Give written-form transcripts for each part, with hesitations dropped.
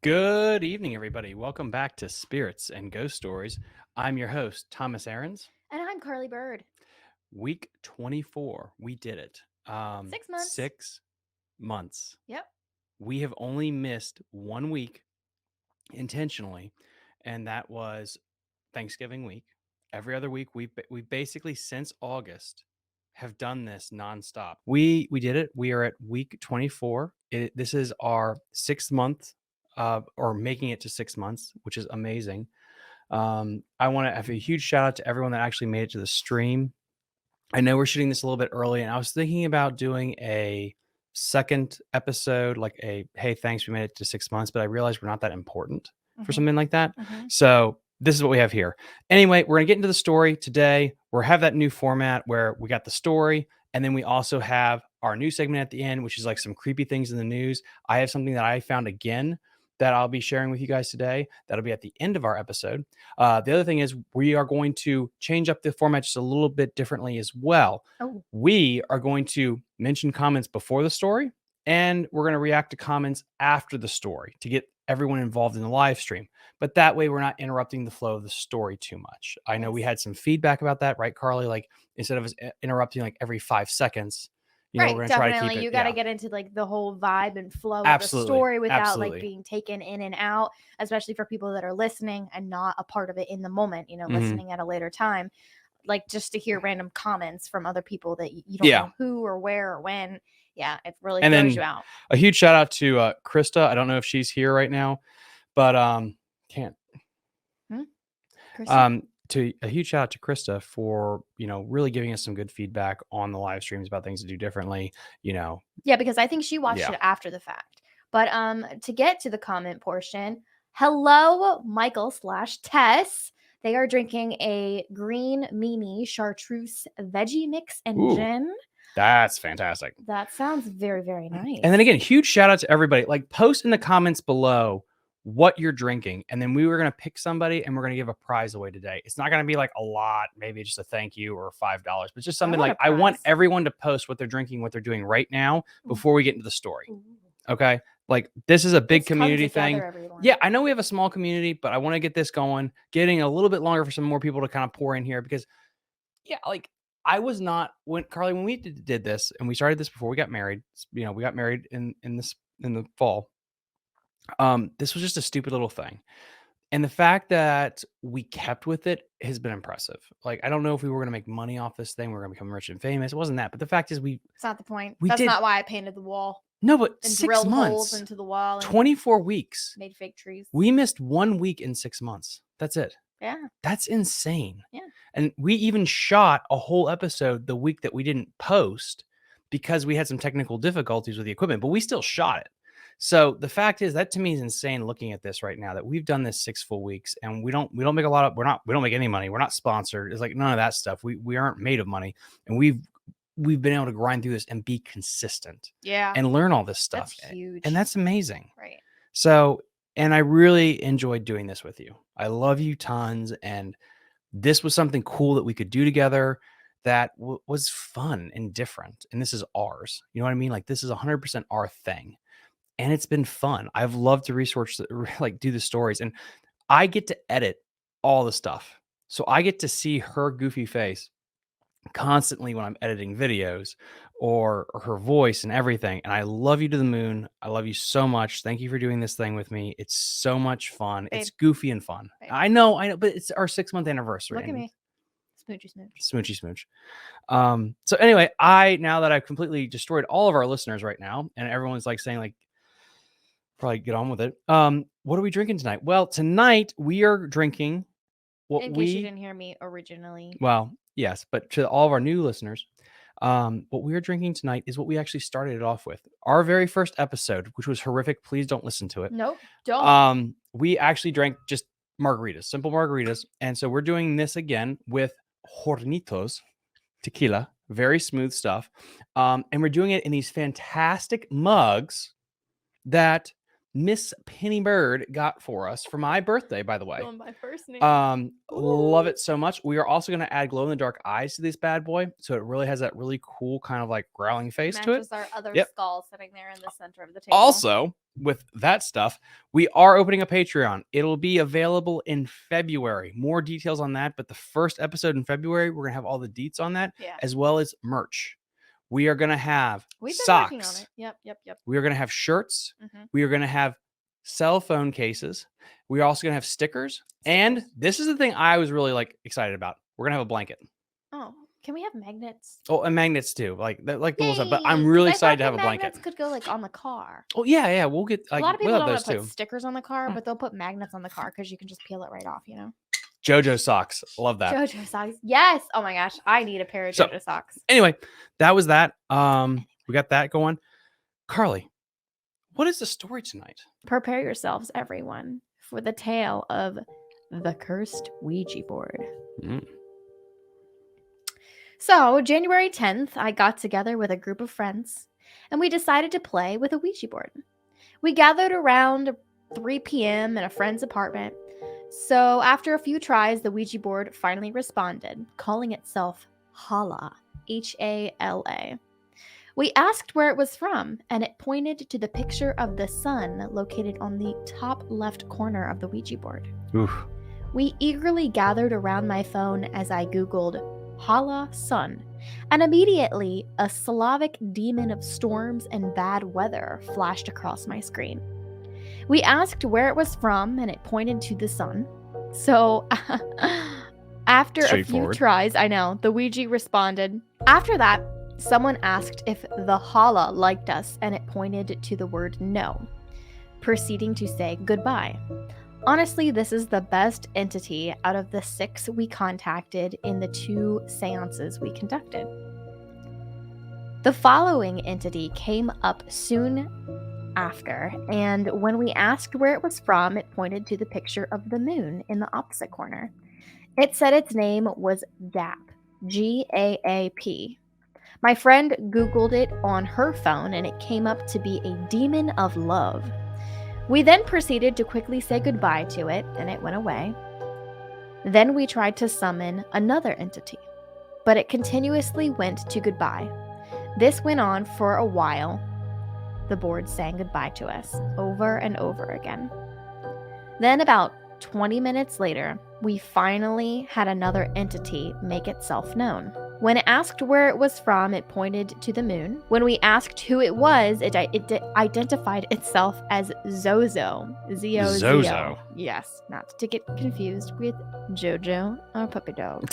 Good evening, everybody. Welcome back to Spirits and Ghost Stories. I'm your host, Thomas Ahrens. And I'm Carly Bird. Week 24. We did it. 6 months. 6 months. Yep. We have only missed 1 week intentionally, and that was Thanksgiving week. Every other week, we basically since August have done this nonstop. We did it. We are at week 24. This is our 6th month, or making it to 6 months, which is amazing. I want to have a huge shout out to everyone that actually made it to the stream. I know we're shooting this a little bit early, and I was thinking about doing a second episode, like a hey, thanks, we made it to 6 months, but I realized we're not that important for something like that. So this is what we have here. Anyway, we're gonna get into the story today. We'll have that new format where we got the story, and then we also have our new segment at the end, which is like some creepy things in the news. I have something that I found again that I'll be sharing with you guys today. That'll be at the end of our episode. The other thing is we are going to change up the format just a little bit differently as well. Oh, We are going to mention comments before the story, and we're going to react to comments after the story to get everyone involved in the live stream. But that way, we're not interrupting the flow of the story too much. I know we yes. had some feedback about that, right, Carly? Like instead of us interrupting like every 5 seconds, we're Right, going to try to keep definitely. it. You got to Yeah, get into like the whole vibe and flow of the absolutely, story without like absolutely. being taken in and out, especially for people that are listening and not a part of it in the moment, Mhm. listening at a later time. Like just to hear random comments from other people that you don't Yeah, know who or where or when. Yeah, it really and throws you then out. a huge shout out to Krista. I don't know if she's here right now, but can't Hmm? Krista? to a huge shout out to Krista for really giving us some good feedback on the live streams about things to do differently. You know, Yeah, because I think she watched yeah. it after the fact. But to get to the comment portion, hello, Michael slash Tess. They are drinking a green Mimi chartreuse veggie mix and Ooh, gin. that's fantastic. That sounds very, very And then nice. again, huge shout out to everybody. Like, post in the comments below what you're drinking, and then we were gonna pick somebody, and we're gonna give a prize away today. It's not gonna be like a lot, maybe just a thank you or $5, but just I something want like a I want prize. everyone to post what they're drinking, what they're doing right now Ooh. before we get into the story. Ooh. Okay, like this is a big Let's come community together, thing. everyone. Yeah, I know we have a small community, but I want to get this going, getting a little bit longer for some more people to kind of pour in here because yeah, like I was not when Carly when we did this and we started this before we got married. We got married in the fall. This was just a stupid little thing, and the fact that we kept with it has been impressive. Like I don't know if we were gonna make money off this thing, we're gonna become rich and famous. It wasn't that, but the fact is It's not the point. we That's did not why I painted the wall no, but and six drilled holes months, into the wall and 24 weeks. made fake trees. We missed 1 week in 6 months. That's it. Yeah. That's insane. Yeah. And we even shot a whole episode the week that we didn't post because we had some technical difficulties with the equipment, but we still shot it. So the fact is that to me is insane looking at this right now that we've done this 6 full weeks and we don't make a lot of we don't make any money. We're not sponsored. It's like none of that stuff. We aren't made of money. And we've been able to grind through this and be consistent Yeah. and learn all this stuff. That's huge. And that's amazing. Right. So, and I really enjoyed doing this with you. I love you tons. And this was something cool that we could do together that was fun and different. And this is ours. You know what I mean? Like, this is 100% our thing. And it's been fun. I've loved to research, like, do the stories. And I get to edit all the stuff. So I get to see her goofy face constantly when I'm editing videos or her voice and everything. And I love you to the moon. I love you so much. Thank you for doing this thing with me. It's so much fun. Babe. It's goofy and fun. Babe. I know, but it's our 6 month anniversary. Look at and me. Smoochy smooch. Smoochy smooch. So anyway, now that I've completely destroyed all of our listeners right now, and everyone's like saying like, probably get on with it. What are we drinking tonight? Well, tonight we are drinking what In case you didn't hear me originally. well, yes, but to all of our new listeners, what we are drinking tonight is what we actually started it off with. Our very first episode, which was horrific. Please don't listen to it. Nope. Don't. We actually drank just margaritas, simple margaritas. And so we're doing this again with Hornitos tequila, very smooth stuff. And we're doing it in these fantastic mugs that Miss Penny Bird got for us for my birthday, by the way. Going by first name. Love Ooh. it so much. We are also going to add glow in the dark eyes to this bad boy, so it really has that really cool kind of like growling face to it. Matches our other Yep. skull sitting there in the center of the table. Also, with that stuff, we are opening a Patreon. It'll be available in February. More details on that, but the first episode in February, we're going to have all the deets on that, as well as merch. We are going to have We've been socks. working on it. Yep. We are going to have shirts. Mhm. We are going to have cell phone cases. We are also going to have stickers. And this is the thing I was really like excited about. We're going to have a blanket. Oh, can we have magnets? Oh, and magnets too. Like the little stuff. But Yay! I'm 'Cause really I excited thought to have a the blanket. magnets could go like on the car. Oh yeah. We'll get like A lot of people we'll don't have want those to put too. stickers on the car, but they'll put magnets on the car because you can just peel it right off, you know? JoJo socks. Love that. JoJo socks. Yes. Oh my gosh. I need a pair of JoJo socks. Anyway, that was that. We got that going. Carly, what is the story tonight? Prepare yourselves, everyone, for the tale of the Cursed Ouija Board. So, January 10th, I got together with a group of friends, and we decided to play with a Ouija board. We gathered around 3 p.m. in a friend's apartment. So, after a few tries, the Ouija board finally responded, calling itself Hala, H-A-L-A. We asked where it was from, and it pointed to the picture of the sun located on the top left corner of the Ouija board. Oof. We eagerly gathered around my phone as I Googled Hala sun, and immediately a Slavic demon of storms and bad weather flashed across my screen. We asked where it was from, and it pointed to the sun. So, after a few tries, the Ouija responded. After that, someone asked if the Hala liked us, and it pointed to the word no, proceeding to say goodbye. Honestly, this is the best entity out of the 6 we contacted in the 2 seances we conducted. The following entity came up soon after, and when we asked where it was from, it pointed to the picture of the moon in the opposite corner. It said its name was GAP, G-A-A-P. My friend Googled it on her phone, and it came up to be a demon of love. We then proceeded to quickly say goodbye to it, and it went away. Then we tried to summon another entity, but it continuously went to goodbye. This went on for a while. The board saying goodbye to us over and over again. Then about 20 minutes later, we finally had another entity make itself known. When it asked where it was from, it pointed to the moon. When we asked who it was, it identified itself as Zozo. Z-O-Z-O. Zozo. Yes, not to get confused with Jojo, our puppy dog.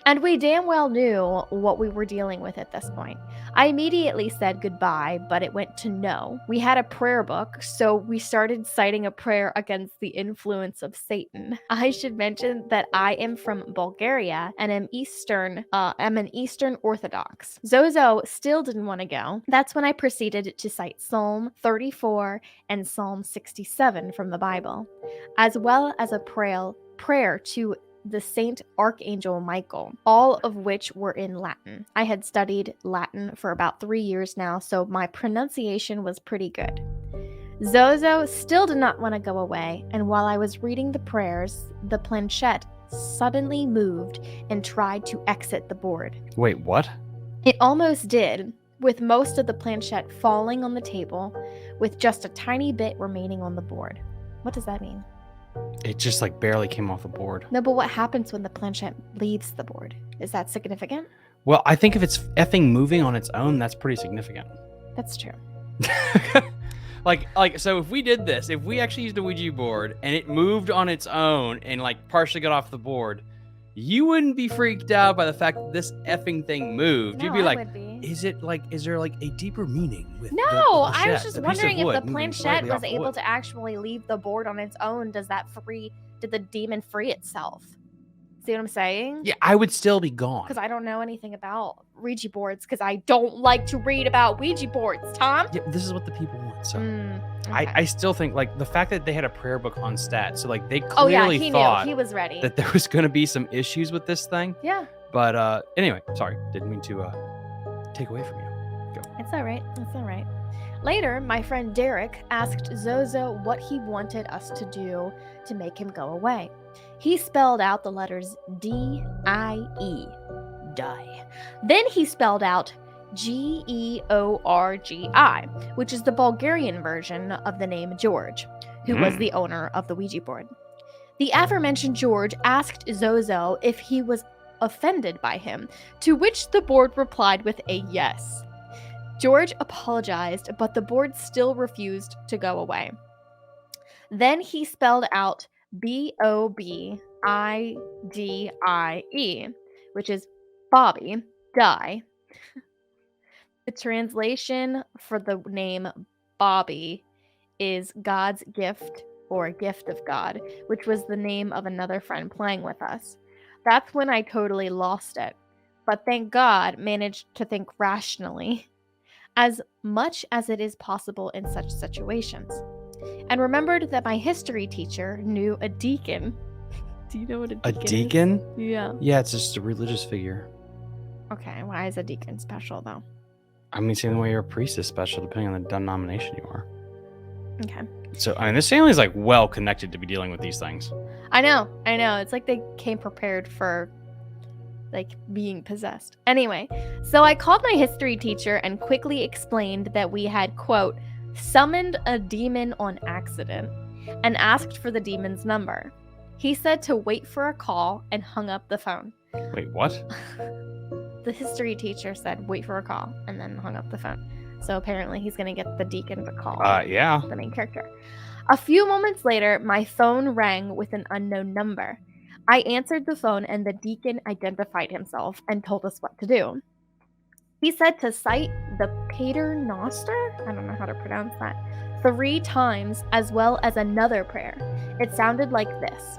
And we damn well knew what we were dealing with at this point. I immediately said goodbye, but it went to no. We had a prayer book, so we started citing a prayer against the influence of Satan. I should mention that I am from Bulgaria and am an Eastern Orthodox. Zozo still didn't want to go. That's when I proceeded to cite Psalm 34 and Psalm 67 from the Bible, as well as a prayer to the Saint Archangel Michael, all of which were in Latin. I had studied Latin for about 3 years now, so my pronunciation was pretty good. Zozo still did not want to go away, and while I was reading the prayers, the planchette suddenly moved and tried to exit the board. Wait, what? It almost did, with most of the planchette falling on the table, with just a tiny bit remaining on the board. What does that mean? It just like barely came off the board. No, but what happens when the planchette leaves the board? Is that significant? Well, I think if it's effing moving on its own, that's pretty significant. That's true. Like, so if we did this, if we actually used a Ouija board and it moved on its own and like partially got off the board, you wouldn't be freaked out by the fact that this effing thing moved. No, You'd be I like, would be. is there like a deeper meaning with No, the I planchette, was just the piece of wondering if wood the moving planchette slightly was off the able wood? to actually leave the board on its own. Did the demon free itself? See what I'm saying? Yeah, I would still be gone. Because I don't know anything about Ouija boards, because I don't like to read about Ouija boards, Tom. Yeah, this is what the people want. So Okay. I still think like the fact that they had a prayer book on stat, so like they clearly Oh yeah, he thought knew. He was ready. that there was going to be some issues with this thing. Yeah. But anyway, sorry, didn't mean to take away from you. Go. It's all right. It's all right. Later, my friend Derek asked Zozo what he wanted us to do to make him go away. He spelled out the letters D-I-E, die. Then he spelled out Georgi, which is the Bulgarian version of the name George, who was the owner of the Ouija board. The aforementioned George asked Zozo if he was offended by him, to which the board replied with a yes. George apologized, but the board still refused to go away. Then he spelled out B-O-B-I-D-I-E, which is Bobby, die. The translation for the name Bobby is God's gift or gift of God, which was the name of another friend playing with us. That's when I totally lost it, but thank God managed to think rationally, as much as it is possible in such situations, and remembered that my history teacher knew a deacon. Do you know what a deacon is? A deacon? Yeah. Yeah, it's just a religious figure. Okay, why is a deacon special though? I mean, same way your priest is special, depending on the denomination you are. Okay. So, I mean, this family is like well connected to be dealing with these things. I know. It's like they came prepared for like being possessed. Anyway, so I called my history teacher and quickly explained that we had, quote, summoned a demon on accident and asked for the demon's number. He said to wait for a call and hung up the phone. Wait, what? The history teacher said wait for a call and then hung up the phone. So apparently he's going to get the deacon to call. Yeah. The main character. A few moments later, my phone rang with an unknown number. I answered the phone and the deacon identified himself and told us what to do. He said to cite the Pater Noster, I don't know how to pronounce that, 3 times, as well as another prayer. It sounded like this.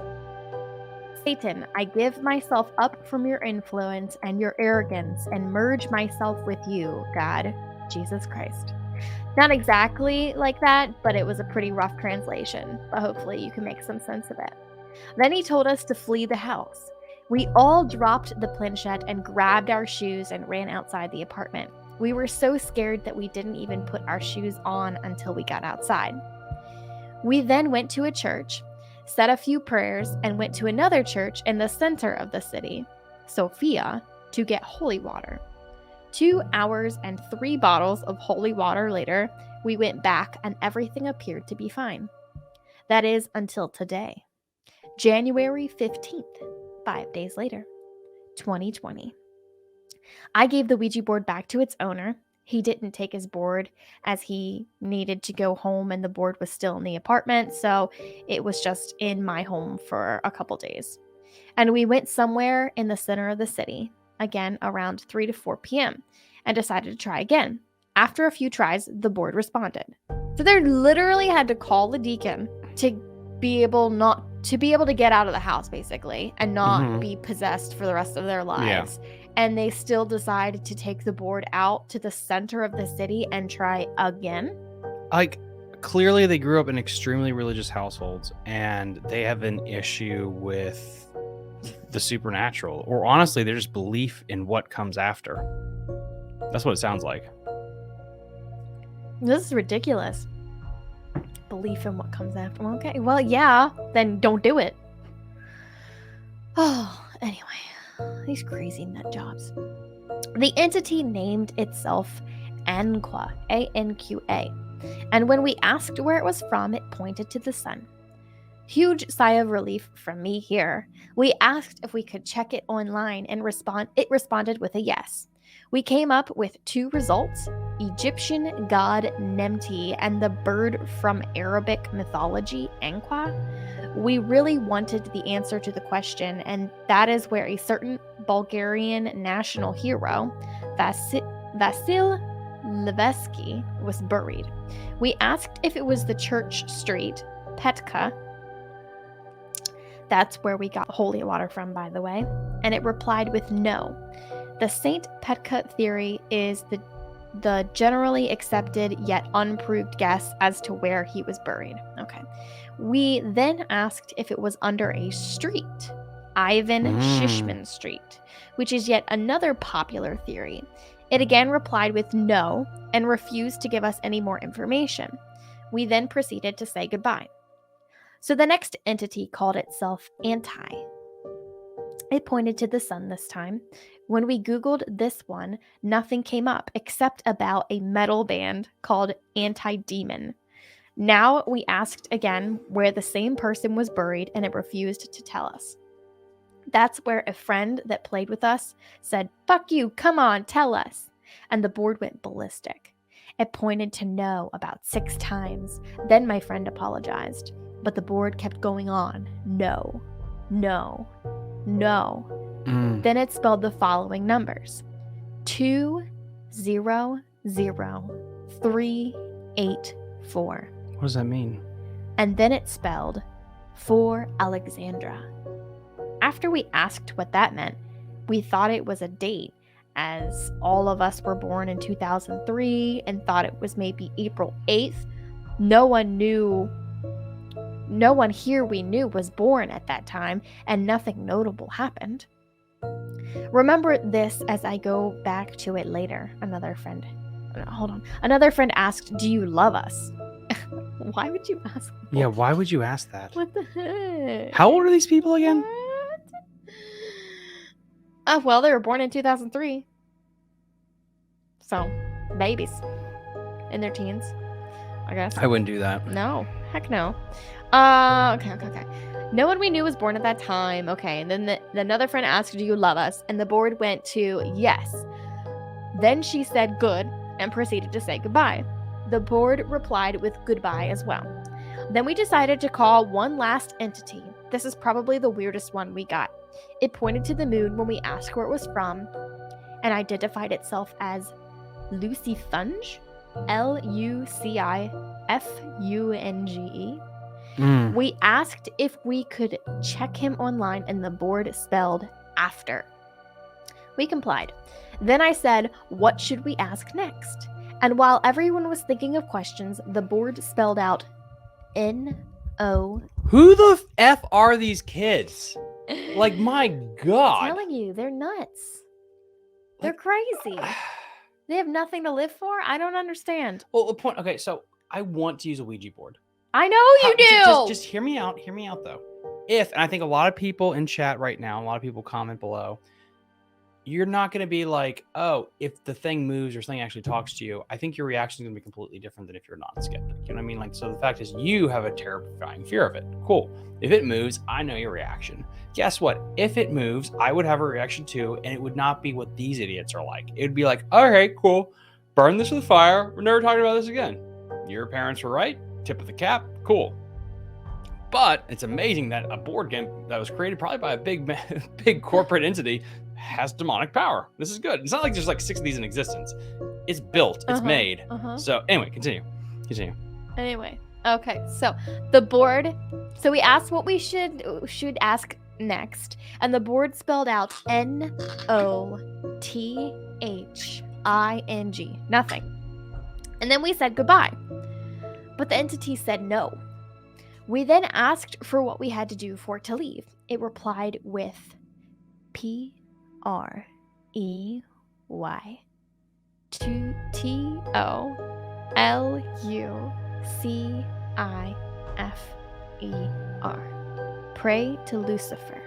Satan, I give myself up from your influence and your arrogance and merge myself with you, God, Jesus Christ. Not exactly like that, but it was a pretty rough translation, but hopefully you can make some sense of it. Then he told us to flee the house. We all dropped the planchette and grabbed our shoes and ran outside the apartment. We were so scared that we didn't even put our shoes on until we got outside. We then went to a church, said a few prayers, and went to another church in the center of the city, Sofia, to get holy water. 2 hours and 3 bottles of holy water later, we went back and everything appeared to be fine. That is until today, January 15th, 5 days later, 2020. I gave the Ouija board back to its owner. He didn't take his board as he needed to go home and the board was still in the apartment, so it was just in my home for a couple days. And we went somewhere in the center of the city, again around 3 to 4 p.m., and decided to try again. After a few tries, the board responded. So they literally had to call the deacon to be able to get out of the house, basically, and not be possessed for the rest of their lives. Yeah. And they still decided to take the board out to the center of the city and try again. Like, clearly they grew up in extremely religious households and they have an issue with the supernatural, or honestly, there's belief in what comes after. That's what it sounds like. This is ridiculous. Belief in what comes after. Okay, well, yeah, then don't do it. Oh, anyway. These crazy nut jobs. The entity named itself Anqa, A-N-Q-A, and when we asked where it was from, it pointed to the sun. Huge sigh of relief from me here. We asked if we could check it online and it responded with a yes. We came up with 2 results, Egyptian god Nemti and the bird from Arabic mythology, Anqa. We really wanted the answer to the question, and that is where a certain Bulgarian national hero, Vasil Levesky, was buried. We asked if it was the church street, Petka. That's where we got holy water from, by the way, and it replied with no. The Saint Petka theory is the generally accepted yet unproved guess as to where he was buried. Okay. We then asked if it was under a street, Ivan Mm. Shishman Street, which is yet another popular theory. It again replied with no and refused to give us any more information. We then proceeded to say goodbye. So the next entity called itself Anti. It pointed to the sun this time. When we Googled this one, nothing came up except about a metal band called Anti Demon. Now we asked again where the same person was buried, and it refused to tell us. That's where a friend that played with us said, "Fuck you, come on, tell us." And the board went ballistic. It pointed to no about 6 times. Then my friend apologized, but the board kept going on. No, no, no. Then it spelled the following numbers: 200384. What does that mean? And then it spelled for Alexandra. After we asked what that meant, we thought it was a date, as all of us were born in 2003 and thought it was maybe April 8th. No one here we knew was born at that time, and nothing notable happened. Remember this as I go back to it later. Another friend asked, "Do you love us?" Why would you ask that? Yeah, why would you ask that? What the heck? How old are these people again? What? Well, they were born in 2003. So, babies. In their teens, I guess. I wouldn't do that. No. Heck no. Okay. No one we knew was born at that time. Okay, and then another friend asked, "Do you love us?" And the board went to yes. Then she said good and proceeded to say goodbye. The board replied with goodbye as well. Then we decided to call one last entity. This is probably the weirdest one we got. It pointed to the moon when we asked where it was from and identified itself as Lucy Funge, Lucifunge. We asked if we could check him online, and the board spelled after. We complied. Then I said, "What should we ask next?" And while everyone was thinking of questions, the board spelled out N-O. Who the F are these kids? Like, my God. I'm telling you, they're nuts. They're crazy. They have nothing to live for? I don't understand. Well, the point. Okay, so I want to use a Ouija board. I know you do. Just hear me out. Hear me out, though. And I think a lot of people in chat right now, a lot of people comment below, you're not going to be like, oh, if the thing moves or something actually talks to you, I think your reaction is going to be completely different than if you're not a skeptic. You know what I mean? Like, so the fact is you have a terrifying fear of it. Cool. If it moves, I know your reaction. Guess what? If it moves, I would have a reaction too, and it would not be what these idiots are like. It would be like, okay, cool. Burn this with fire. We're never talking about this again. Your parents were right. Tip of the cap. Cool. But it's amazing that a board game that was created probably by a big corporate entity has demonic power. This is good. It's not like there's like 6 of these in existence. It's built. It's made. So anyway, continue. Anyway, okay. So the board. So we asked what we should ask next, and the board spelled out N-O-T-H-I-N-G. Nothing. And then we said goodbye. But the entity said no. We then asked for what we had to do for it to leave. It replied with P-R-E-Y T-O-L-U-C-I-F-E-R. Pray to Lucifer.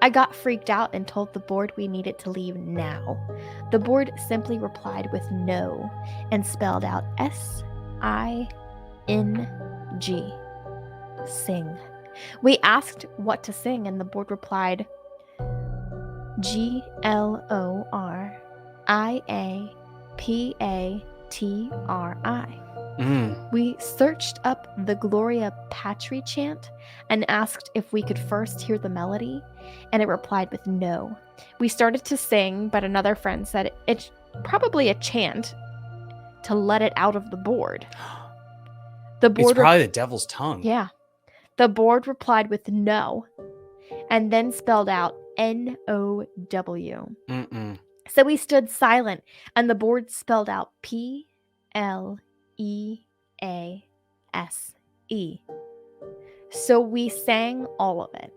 I got freaked out and told the board we needed to leave now. The board simply replied with no and spelled out S-I-N-G. Sing. We asked what to sing, and the board replied Gloriapatri. We searched up the Gloria Patri chant and asked if we could first hear the melody, and it replied with no. We started to sing, but another friend said it's probably a chant to let it out of the board. The board it's probably the devil's tongue. Yeah. The board replied with no, and then spelled out N-O-W. So we stood silent, and the board spelled out P-L-E-A-S-E. So we sang all of it.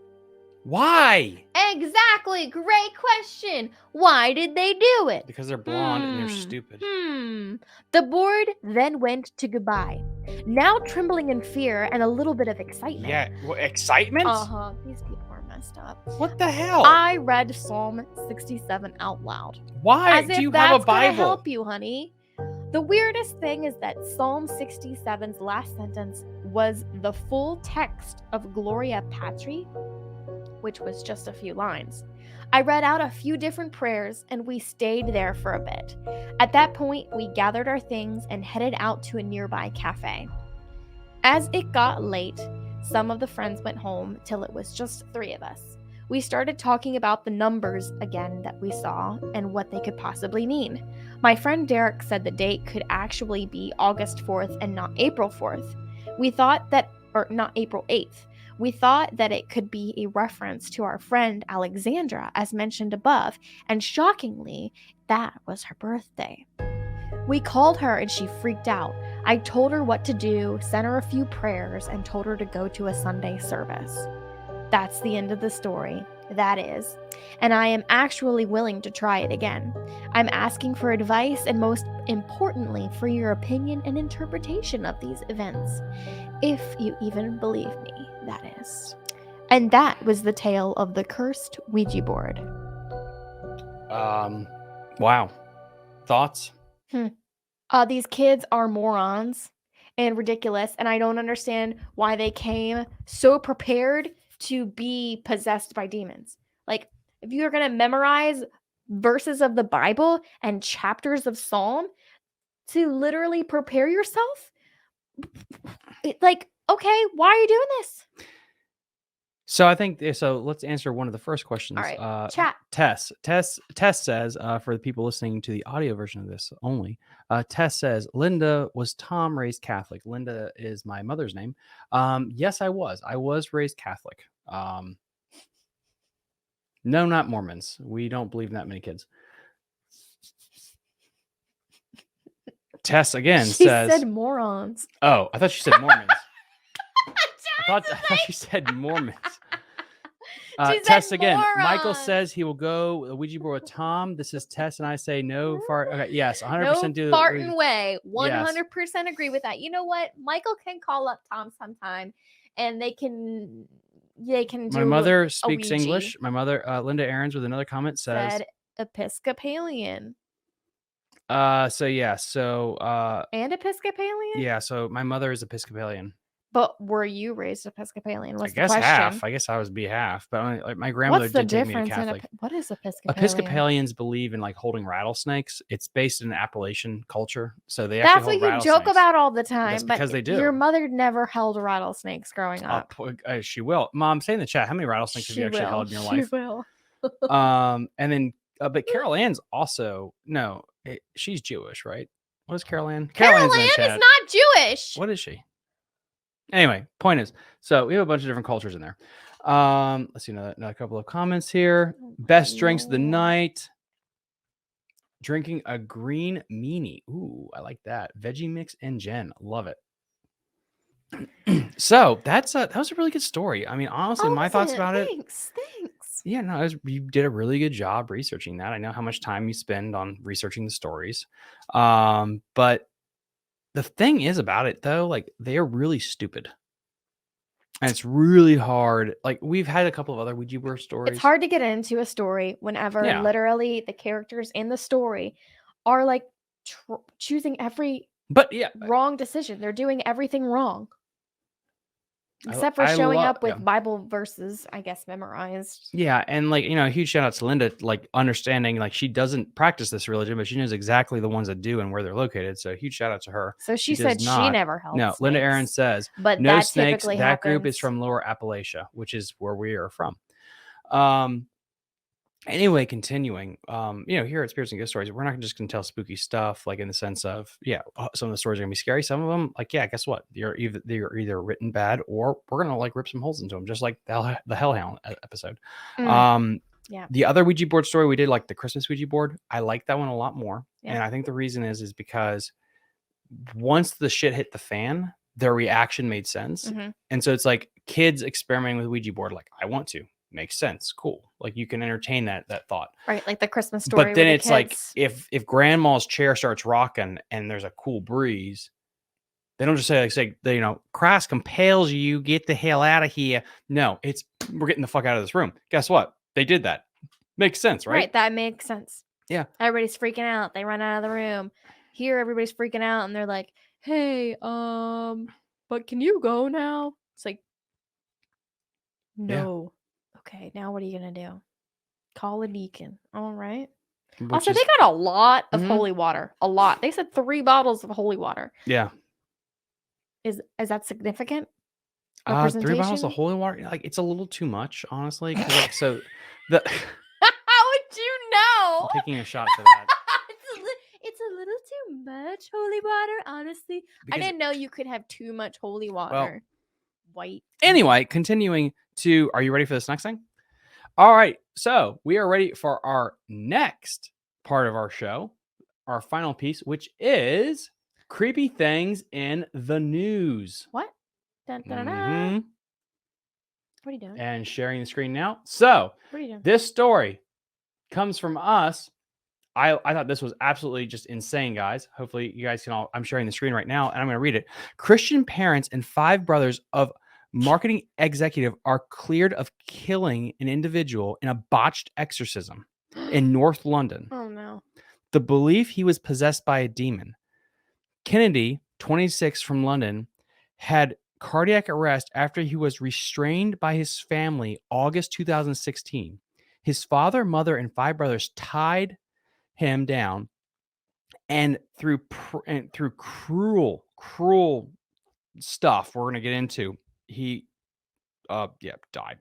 Why? Exactly. Great question. Why did they do it? Because they're blonde and they're stupid. The board then went to goodbye. Now trembling in fear and a little bit of excitement. Yeah, excitement? These people are messed up. What the hell? I read Psalm 67 out loud. Why As if do you that's have a gonna Bible? help you, honey. The weirdest thing is that Psalm 67's last sentence was the full text of Gloria Patri, which was just a few lines. I read out a few different prayers and we stayed there for a bit. At that point, we gathered our things and headed out to a nearby cafe. As it got late, some of the friends went home till it was just 3 of us. We started talking about the numbers again that we saw and what they could possibly mean. My friend Derek said the date could actually be August 4th and not April 4th. We thought that, or not April 8th. We thought that it could be a reference to our friend Alexandra, as mentioned above, and shockingly, that was her birthday. We called her and she freaked out. I told her what to do, sent her a few prayers, and told her to go to a Sunday service. That's the end of the story. That is. And I am actually willing to try it again. I'm asking for advice and most importantly for your opinion and interpretation of these events. If you even believe me, that is. And that was the tale of the Cursed Ouija Board. Wow. Thoughts? These kids are morons and ridiculous, and I don't understand why they came so prepared to be possessed by demons. Like, if you're going to memorize verses of the Bible and chapters of Psalm to literally prepare yourself, okay, why are you doing this? So I think let's answer one of the first questions. All right, chat. Tess says, for the people listening to the audio version of this only, Tess says, Linda, was Tom raised Catholic? Linda is my mother's name. Yes, I was. I was raised Catholic. No, not Mormons. We don't believe in that many kids. Tess again she says, said morons. Oh, I thought she said Mormons. I thought she said Mormons. Tess again. Morons. Michael says he will go a Ouija board with Tom. This is Tess, and I say no fart. Okay, yes, 100% do. No farting way. 100% agree with that. You know what? Michael can call up Tom sometime, and they can do. My mother speaks English. My mother, Linda Aarons, with another comment said Episcopalian. And Episcopalian. Yeah. So my mother is Episcopalian. But were you raised Episcopalian? I guess half. I guess I was half. But like my grandmother did take me to Catholic. What is Episcopalian? Episcopalians believe in like holding rattlesnakes. It's based in Appalachian culture, so they That's actually what hold you joke about all the time. That's because they do. Your mother never held rattlesnakes growing up. She will. Mom, say in the chat, how many rattlesnakes have you actually held in your life? She will. And then, but Carol Ann's also she's Jewish, right? What is Carol Ann? Carol Ann is not Jewish. What is she? Anyway, point is, so we have a bunch of different cultures in there. Let's see another couple of comments here. Best drinks of the night. Drinking a green meanie. Ooh, I like that. Veggie mix and gin. Love it. So that was a really good story. I mean, honestly, my thoughts about it. Thanks. Yeah, no, you did a really good job researching that. I know how much time you spend on researching the stories. But the thing is about it, though, like they are really stupid. And it's really hard. Like we've had a couple of other Ouija board stories. It's hard to get into a story whenever literally the characters in the story are like choosing every wrong decision. They're doing everything wrong. Except for showing up with Bible verses, I guess, memorized. Yeah, and like, a huge shout out to Linda, like understanding, like she doesn't practice this religion, but she knows exactly the ones that do and where they're located. So huge shout out to her. So she said she never held snakes. Linda Aarons says, but no snakes. That group is from Lower Appalachia, which is where we are from. Anyway, continuing, here at Spirits and Ghost Stories, we're not just going to tell spooky stuff, like in the sense of, some of the stories are going to be scary. Some of them, like, guess what? They're either written bad or we're going to like rip some holes into them, just like the Hellhound episode. The other Ouija board story we did, like the Christmas Ouija board, I like that one a lot more. Yeah. And I think the reason is because once the shit hit the fan, their reaction made sense. Mm-hmm. And so it's like kids experimenting with Ouija board, like, I want to. makes sense. Cool. Like you can entertain that thought. Right, like the Christmas story. But then with it's the like kids. if grandma's chair starts rocking and there's a cool breeze, they don't just say Christ compels you, get the hell out of here. No, it's we're getting the fuck out of this room. Guess what? They did that. Makes sense, right? Right, that makes sense. Yeah. Everybody's freaking out. They run out of the room. Here, everybody's freaking out, and they're like, "Hey, but can you go now?" It's like, no. Okay, now what are you gonna do? Call a deacon. All right. Which Also, is they got a lot of Mhm. holy water. A lot. They said 3 bottles of holy water. yeah. Is that significant? 3 bottles of Representation? holy water, like it's a little too much, honestly. Because like so the How would you know? I'm taking a shot to that. It's a little too much holy water, honestly. I Because didn't know you could have too much holy water. White. anyway, continuing to are you ready for this next thing? All right. So we are ready for our next part of our show, our final piece, which is creepy things in the news. What? Dun, dun, dun, dun. Mhm. What are you doing? And sharing the screen now. So What are you doing? this story comes from us. I thought this was absolutely just insane, guys. Hopefully you guys can all, I'm sharing the screen right now and I'm going to read it. Christian parents and 5 brothers of marketing executive are cleared of killing an individual in a botched exorcism in North London. Oh no. The belief he was possessed by a demon. Kennedy, 26 from London, had cardiac arrest after he was restrained by his family August 2016. His father, mother, and 5 brothers tied him down and through cruel stuff we're going to get into, he died.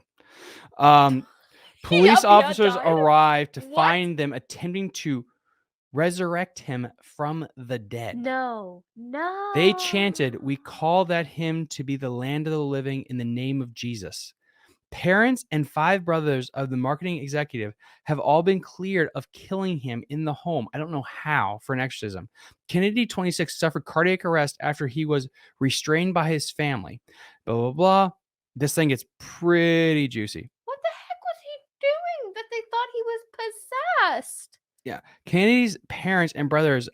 Police officers died? arrived to What? find them attempting to resurrect him from the dead. No. They chanted, "We call that him to be the land of the living in the name of Jesus." Parents and 5 brothers of the marketing executive have all been cleared of killing him in the home. I don't know how, for an exorcism. Kennedy, 26, suffered cardiac arrest after he was restrained by his family. Blah, blah, blah. This thing gets pretty juicy. What the heck was he doing that they thought he was possessed? Yeah. Kennedy's parents and brothers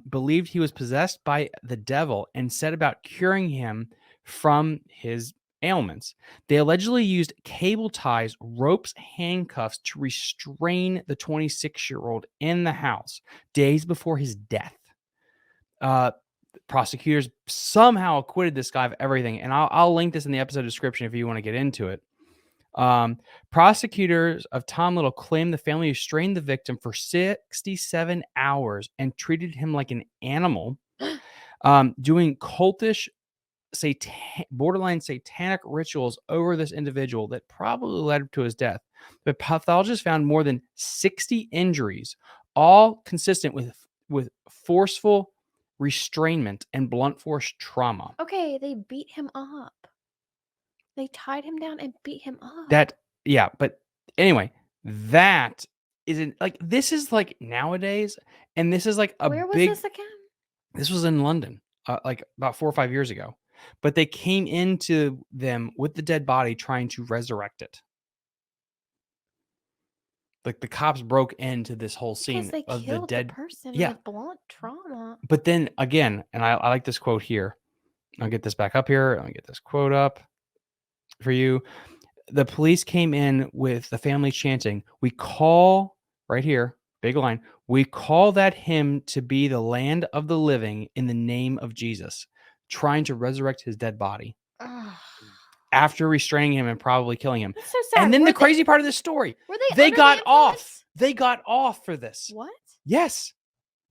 believed he was possessed by the devil and set about curing him from his ailments. They allegedly used cable ties, ropes, handcuffs to restrain the 26-year-old in the house days before his death. Prosecutors somehow acquitted this guy of everything, and I'll link this in the episode description if you want to get into it. Prosecutors of Tom Little claimed the family restrained the victim for 67 hours and treated him like an animal, doing cultish, borderline satanic rituals over this individual that probably led to his death. The pathologist found more than 60 injuries, all consistent with forceful restrainment and blunt force trauma. Okay, they beat him up. They tied him down and beat him up. But anyway, that isn't like this is like nowadays, and this is like a Where was big. this again? This was in London, like about 4 or 5 years ago. But they came into them with the dead body trying to resurrect it. Like the cops broke into this whole scene Because they of the killed the dead. person Yeah. with blunt trauma. But then again, and I like this quote here. I'll get this back up here. Let me get this quote up for you. The police came in with the family chanting, "We call," right here, big line, "we call that him to be the land of the living in the name of Jesus," trying to resurrect his dead body Ugh. after restraining him and probably killing him. That's so sad. And then Were the crazy part of this story, were they under the got off. influence? They got off for this. What? Yes.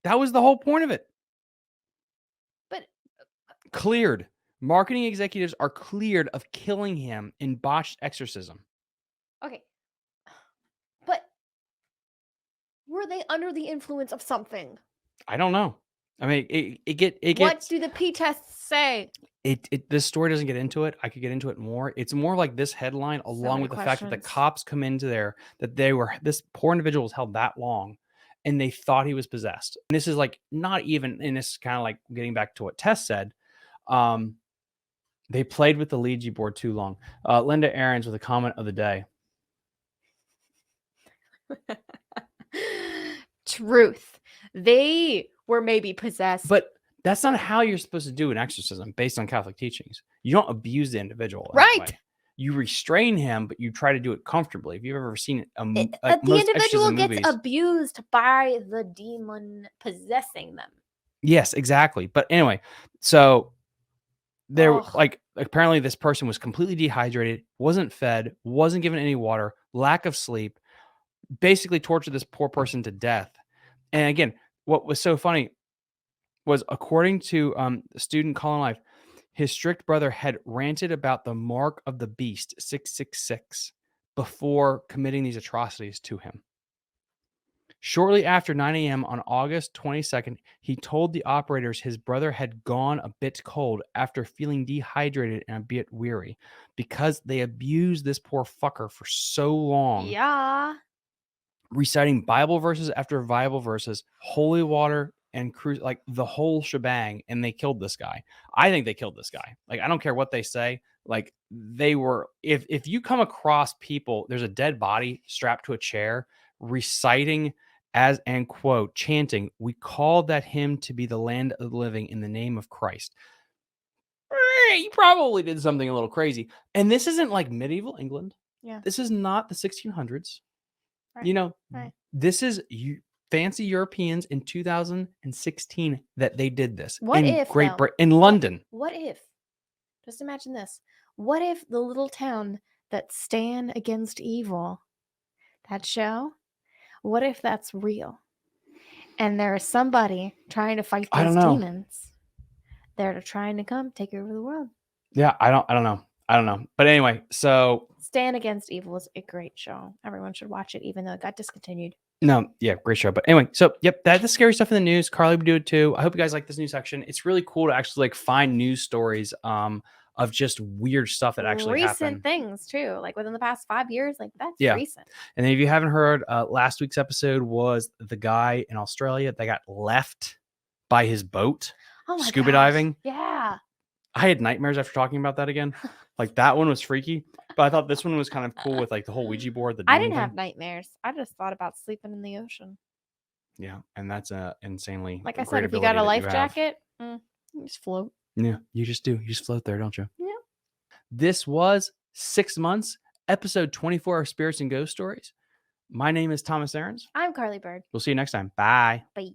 That was the whole point of it. But Cleared. Marketing executives are cleared of killing him in botched exorcism. okay. But were they under the influence of something? I don't know. I mean, it What gets. do the P tests say? This story doesn't get into it. I could get into it more. It's more like this headline, along many with the fact that the questions. cops come into there, that this poor individual was held that long, and they thought he was possessed. And this is like not even, and this is kind of like getting back to what Tess said. They played with the Ouija board too long. Linda Aarons with a comment of the day. Truth. They were maybe possessed. But that's not how you're supposed to do an exorcism based on Catholic teachings. You don't abuse the individual in that Right. way. You restrain him, but you try to do it comfortably. If you've ever seen The like most individual exorcism gets movies, abused by the demon possessing them. yes, exactly. But anyway, so there, Ugh. like, apparently this person was completely dehydrated, wasn't fed, wasn't given any water, lack of sleep, basically tortured this poor person to death. And again, what was so funny was, according to student Colin Life, his strict brother had ranted about the mark of the beast 666 before committing these atrocities to him. Shortly after 9 a.m. on August 22nd, he told the operators his brother had gone a bit cold after feeling dehydrated and a bit weary because they abused this poor fucker for so long, Yeah. reciting Bible verses after Bible verses, holy water, and like the whole shebang, and they killed this guy. I think they killed this guy. Like, I don't care what they say. Like, they were, if you come across people, there's a dead body strapped to a chair, reciting as and quote chanting, "We called that hymn to be the land of the living in the name of Christ." You probably did something a little crazy. And this isn't like medieval England. Yeah. This is not the 1600s. Right. You know, Right. this is fancy Europeans in 2016 that they did this What in if, Great though? Britain, in London. What if? Just imagine this. What if the little town that stand against evil, that show, what if that's real? And there is somebody trying to fight I these don't know. demons. They're trying to come take over the world. Yeah, I don't know. But anyway, so Stand Against Evil is a great show. Everyone should watch it, even though it got discontinued. no, yeah, great show. But anyway, so yep, that's the scary stuff in the news. Carly would do it too. I hope you guys like this news section. It's really cool to actually like find news stories of just weird stuff that actually Recent happened. things too, like within the past 5 years, like that's Yeah. recent. And then if you haven't heard, last week's episode was the guy in Australia that got left by his boat Oh my scuba gosh. diving. Yeah. I had nightmares after talking about that again. Like, that one was freaky, but I thought this one was kind of cool with like the whole Ouija board. The I demon didn't have thing. nightmares. I just thought about sleeping in the ocean. Yeah, and that's a insanely Like I great said, if you got a ability that you life have. jacket, you just float. Yeah, you just do. You just float there, don't you? Yeah. This was 6 months, episode 24 of Spirits and Ghost Stories. My name is Thomas Aarons. I'm Carly Bird. We'll see you next time. Bye. Bye.